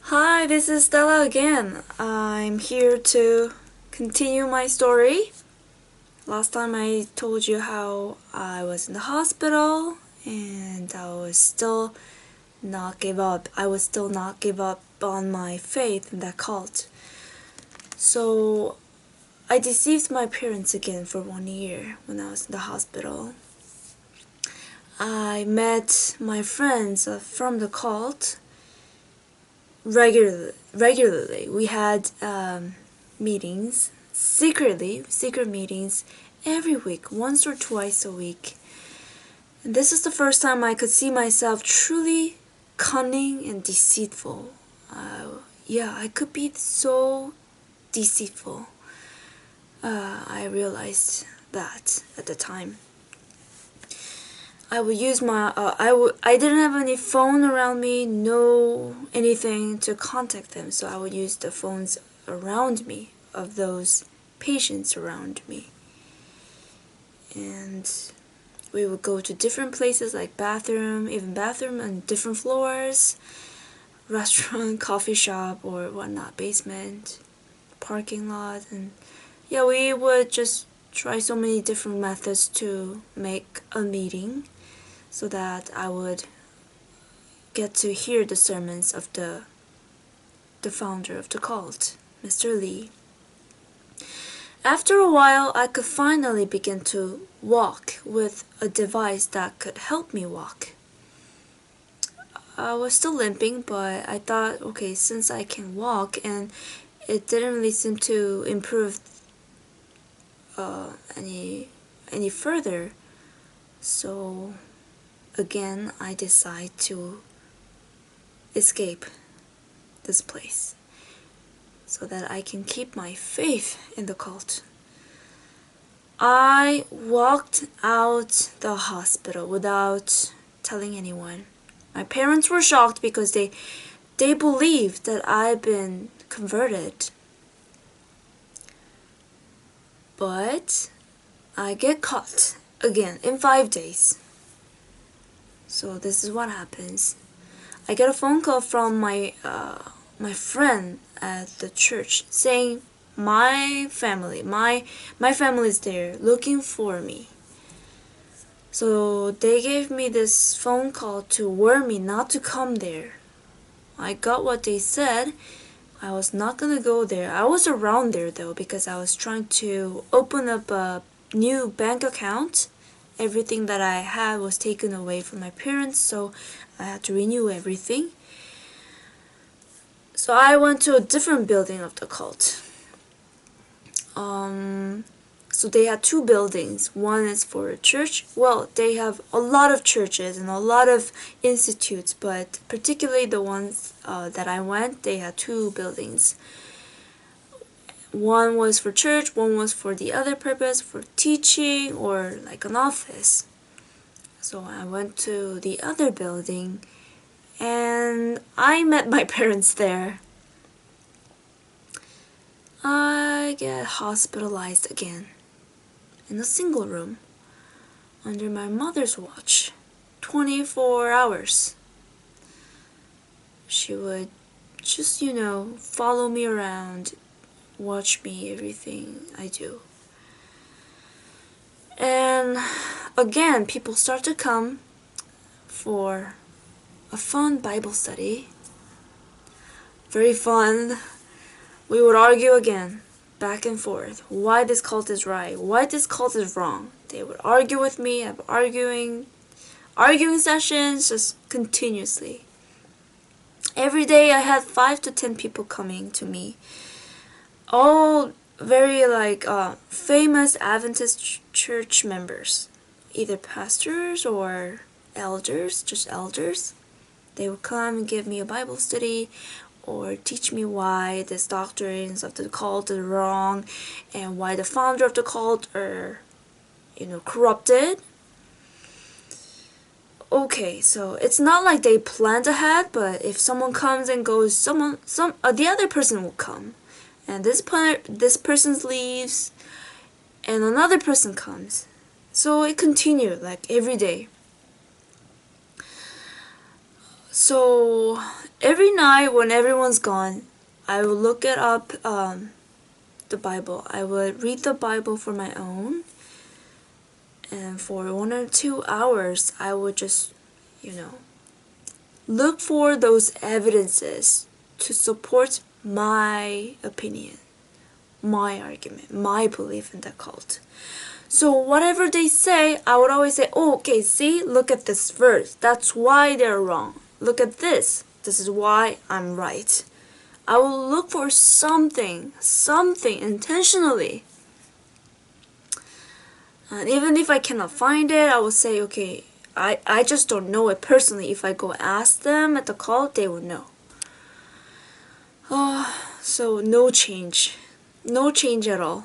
Hi, this is Stella again. I'm here to continue my story. Last time I told you how I was in the hospital and I would still not give up on my faith in that cult. So I deceived my parents again for 1 year when I was in the hospital. I met my friends from the cult regularly. We had meetings, secret meetings every week, once or twice a week. And this is the first time I could see myself truly cunning and deceitful. I could be so deceitful. I realized that at the time. I would use I didn't have any phone around me, no anything to contact them, so I would use the phones around me, of those patients around me. And we would go to different places like bathroom on different floors, restaurant, coffee shop, or whatnot, basement, parking lot, and we would just try so many different methods to make a meeting so that I would get to hear the sermons of the founder of the cult, Mr. Lee. After a while, I could finally begin to walk with a device that could help me walk. I was still limping, but I thought, okay, since I can walk, and it didn't really seem to improve any further, so again I decide to escape this place so that I can keep my faith in the cult. I walked out the hospital without telling anyone. My parents were shocked because they believed that I'd been converted. But I get caught again in 5 days. So this is what happens. I get a phone call from my friend at the church saying my family is there looking for me. So they gave me this phone call to warn me not to come there. I got what they said. I was not gonna go there. I was around there though because I was trying to open up a new bank account. Everything that I had was taken away from my parents, so I had to renew everything. So I went to a different building of the cult. So they had 2 buildings. One is for a church. Well, they have a lot of churches and a lot of institutes, but particularly the ones that I went, they had 2 buildings. One was for church, one was for the other purpose, for teaching or like an office. So I went to the other building and I met my parents there. I get hospitalized again in a single room under my mother's watch, 24 hours. She would just, follow me around, watch me, everything I do. And again, people start to come for a fun Bible study. Very fun. We would argue again, back and forth, why this cult is right, why this cult is wrong. They would argue with me, have arguing sessions, just continuously. Every day I had 5 to 10 people coming to me, all very famous Adventist church members, either pastors or elders, just elders. They would come and give me a Bible study or teach me why these doctrines of the cult are wrong and why the founder of the cult are, corrupted. Okay, so it's not like they planned ahead, but if someone comes and goes, the other person will come, and this person leaves, and another person comes. So it continued like every day. So every night when everyone's gone, I would look it up, the Bible. I would read the Bible for my own, and for 1 or 2 hours, I would just, look for those evidences to support my opinion, my argument, my belief in the cult. So whatever they say, I would always say, oh, okay, see, look at this verse. That's why they're wrong. Look at this. This is why I'm right. I will look for something intentionally. And even if I cannot find it, I will say, okay, I just don't know it personally. If I go ask them at the cult, they would know. So no change. No change at all.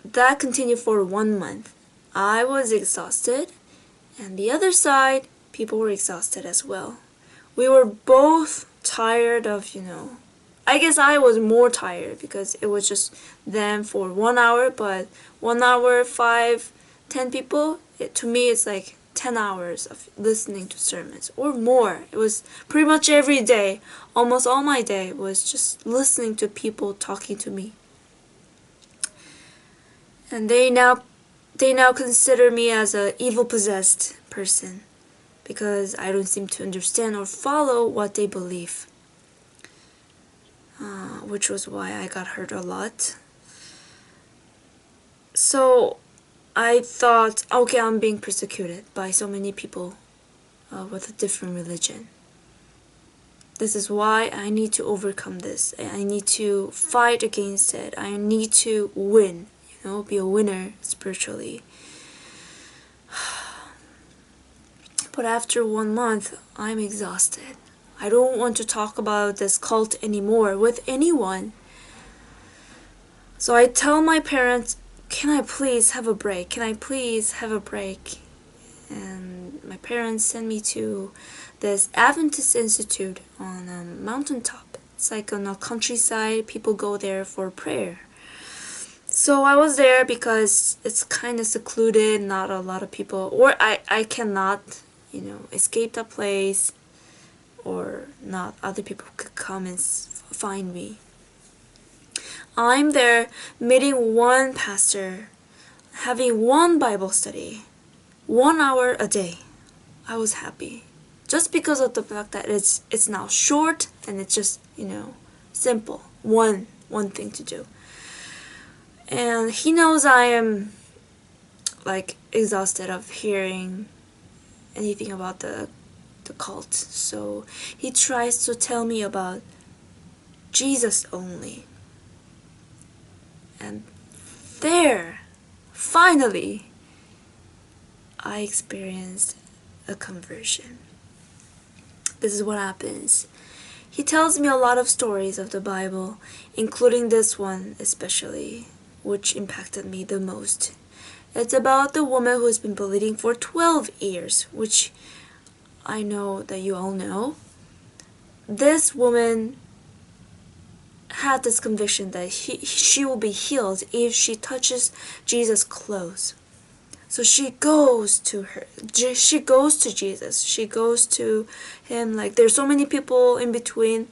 That continued for 1 month. I was exhausted, and the other side, people were exhausted as well. We were both tired of, I guess I was more tired because it was just them for 1 hour, but 1 hour, 5, 10 people, to me it's like 10 hours of listening to sermons or more. It was pretty much every day. Almost all my day was just listening to people talking to me. And they now consider me as an evil possessed person because I don't seem to understand or follow what they believe, which was why I got hurt a lot. So I thought, okay, I'm being persecuted by so many people with a different religion. This is why I need to overcome this. I need to fight against it. I need to win. Be a winner spiritually. But after 1 month, I'm exhausted. I don't want to talk about this cult anymore with anyone. So I tell my parents, can I please have a break? Can I please have a break? And my parents send me to this Adventist Institute on a mountaintop. It's like on a countryside. People go there for prayer. So I was there because it's kind of secluded, not a lot of people, or I cannot, escape the place, or not other people could come and find me. I'm there meeting one pastor, having one Bible study, 1 hour a day. I was happy. Just because of the fact that it's now short and it's just, simple. One thing to do. And he knows I am exhausted of hearing anything about the cult. So he tries to tell me about Jesus only. And there, finally, I experienced a conversion. This is what happens. He tells me a lot of stories of the Bible, including this one especially, which impacted me the most. It's about the woman who has been bleeding for 12 years, which I know that you all know. This woman had this conviction that she will be healed if she touches Jesus' clothes. So she goes to Jesus. She goes to him. There's so many people in between.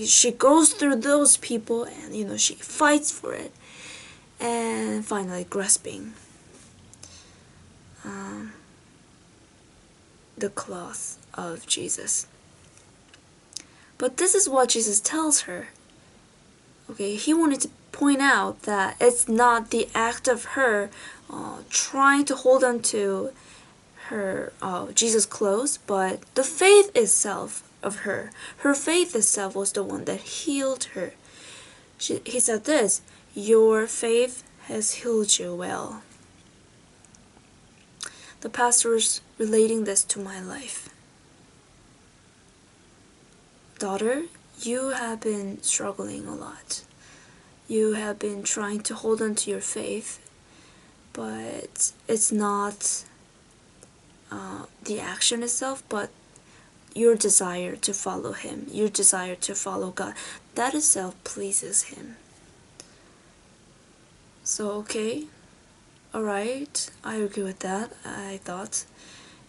She goes through those people and, she fights for it. And finally grasping the cloth of Jesus. But this is what Jesus tells her. Okay, he wanted to point out that it's not the act of her trying to hold on to her Jesus' clothes, but the faith itself of her. Her faith itself was the one that healed her. He said this, your faith has healed you well. The pastor was relating this to my life. Daughter, you have been struggling a lot. You have been trying to hold on to your faith, but it's not the action itself, but your desire to follow him, your desire to follow God. That itself pleases him. So, okay, alright, I agree with that, I thought.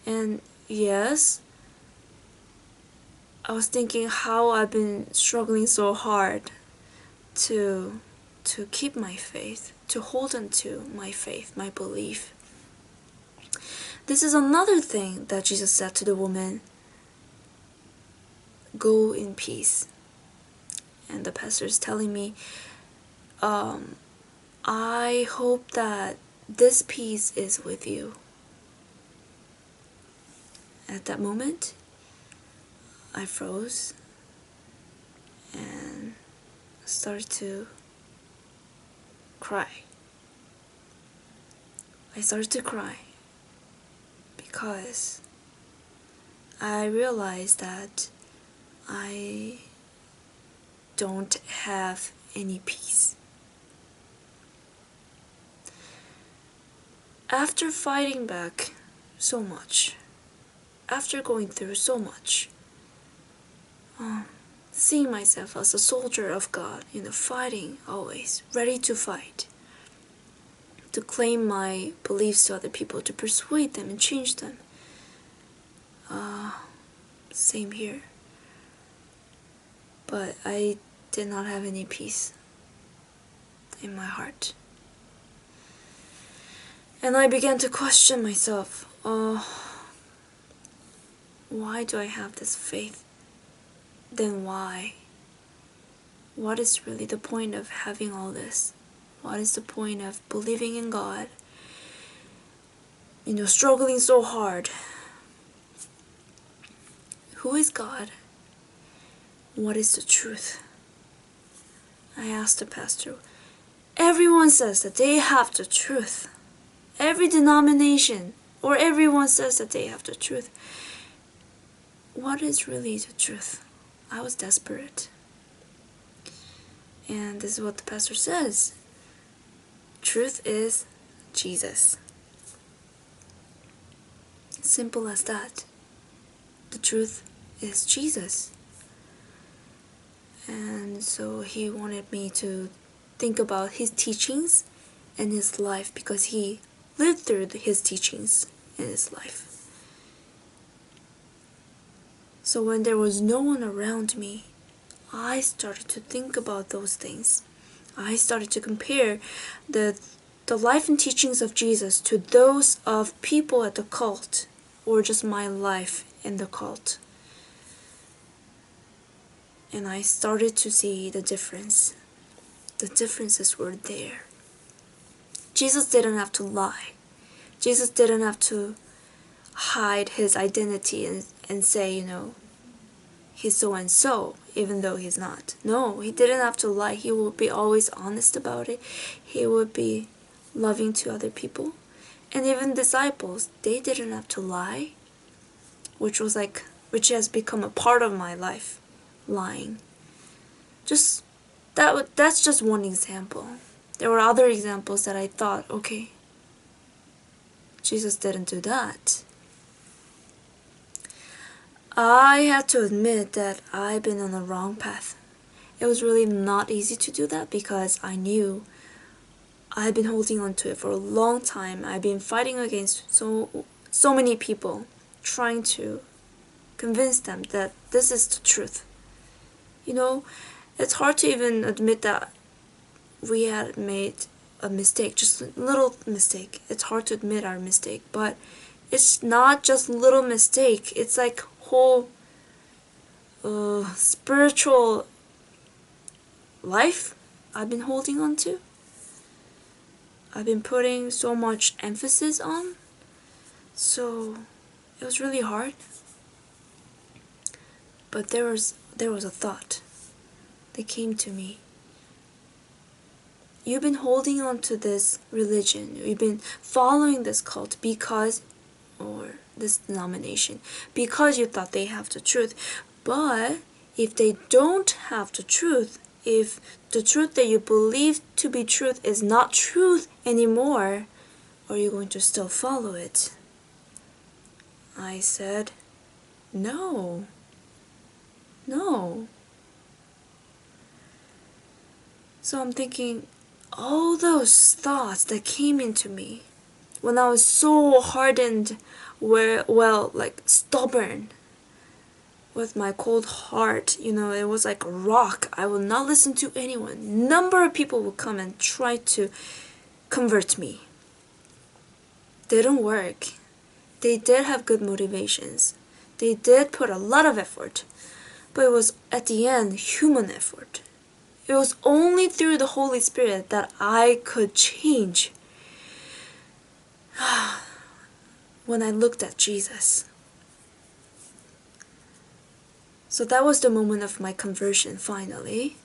And yes, I was thinking how I've been struggling so hard to keep my faith, to hold on to my faith, my belief. This is another thing that Jesus said to the woman, go in peace. And the pastor is telling me, I hope that this peace is with you. At that moment, I froze and started to cry. I started to cry because I realized that I don't have any peace. After fighting back so much, after going through so much, seeing myself as a soldier of God, fighting always, ready to fight, to claim my beliefs to other people, to persuade them and change them. Same here. But I did not have any peace in my heart. And I began to question myself, why do I have this faith? Then why? What is really the point of having all this? What is the point of believing in God? Struggling so hard. Who is God? What is the truth? I asked the pastor. Everyone says that they have the truth. Every denomination or everyone says that they have the truth. What is really the truth? I was desperate. And this is what the pastor says. Truth is Jesus. Simple as that. The truth is Jesus. And so he wanted me to think about his teachings and his life, because he lived through his teachings in his life. So when there was no one around me, I started to think about those things. I started to compare the life and teachings of Jesus to those of people at the cult, or just my life in the cult. And I started to see the difference. The differences were there. Jesus didn't have to lie. Jesus didn't have to hide his identity and say, he's so and so, even though he's not. No, he didn't have to lie. He would be always honest about it. He would be loving to other people. And even disciples, they didn't have to lie, which has become a part of my life, lying. That's just one example. There were other examples that I thought, okay, Jesus didn't do that. I had to admit that I've been on the wrong path. It was really not easy to do that, because I knew I've been holding on to it for a long time. I've been fighting against so many people, trying to convince them that this is the truth. It's hard to even admit that we had made a mistake, just a little mistake. It's hard to admit our mistake, but it's not just little mistake. It's like whole spiritual life I've been holding on to. I've been putting so much emphasis on. So it was really hard. But there was a thought that came to me. You've been holding on to this religion. You've been following this cult or this denomination, because you thought they have the truth. But if they don't have the truth, if the truth that you believe to be truth is not truth anymore, are you going to still follow it? I said, no. So I'm thinking, all those thoughts that came into me when I was so hardened, stubborn, with my cold heart. You know, it was like a rock. I will not listen to anyone. Number of people would come and try to convert me. Didn't work. They did have good motivations. They did put a lot of effort. But it was, at the end, human effort. It was only through the Holy Spirit that I could change. When I looked at Jesus. So that was the moment of my conversion, finally.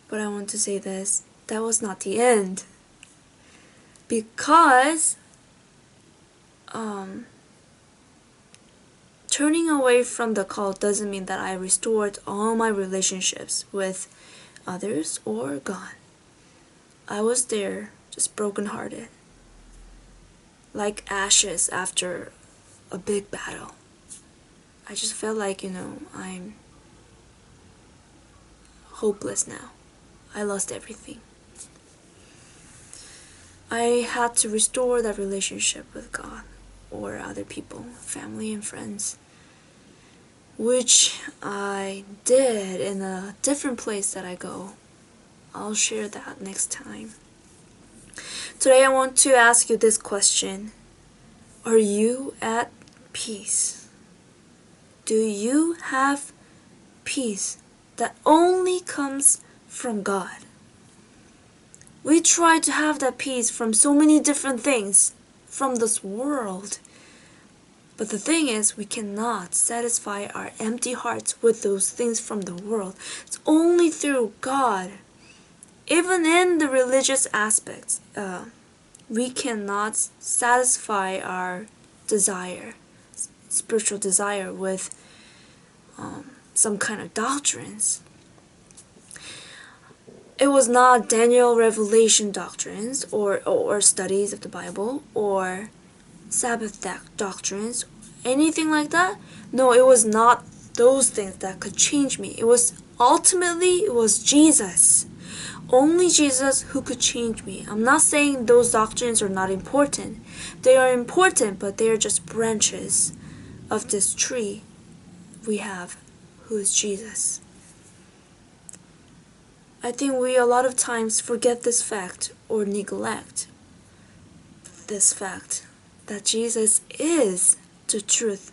But I want to say this, that was not the end. Because turning away from the cult doesn't mean that I restored all my relationships with others or God. I was there, just brokenhearted. Like ashes after a big battle. I just felt like, I'm hopeless now. I lost everything. I had to restore that relationship with God or other people, family and friends, which I did in a different place that I go. I'll share that next time. Today I want to ask you this question. Are you at peace? Do you have peace that only comes from God? We try to have that peace from so many different things, from this world. But the thing is, we cannot satisfy our empty hearts with those things from the world. It's only through God. Even in the religious aspects, we cannot satisfy our desire, spiritual desire, with some kind of doctrines. It was not Daniel revelation doctrines or studies of the Bible or Sabbath doctrines, anything like that. No, it was not those things that could change me. It was Jesus. Only Jesus who could change me. I'm not saying those doctrines are not important. They are important, but they are just branches of this tree we have, who is Jesus. I think we a lot of times forget this fact or neglect this fact that Jesus is the truth.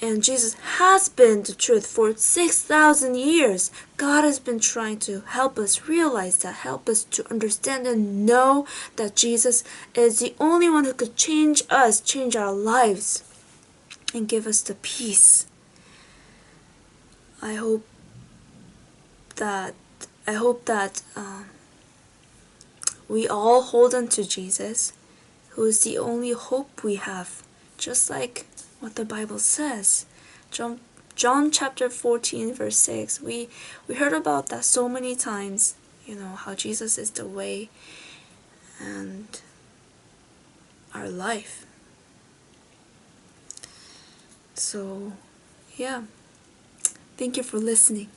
And Jesus has been the truth for 6,000 years. God has been trying to help us realize that, help us to understand and know that Jesus is the only one who could change us, change our lives, and give us the peace. I hope that we all hold on to Jesus, who is the only hope we have, just like what the Bible says. John chapter 14 verse 6. We heard about that so many times, how Jesus is the way and our life. So, yeah. Thank you for listening.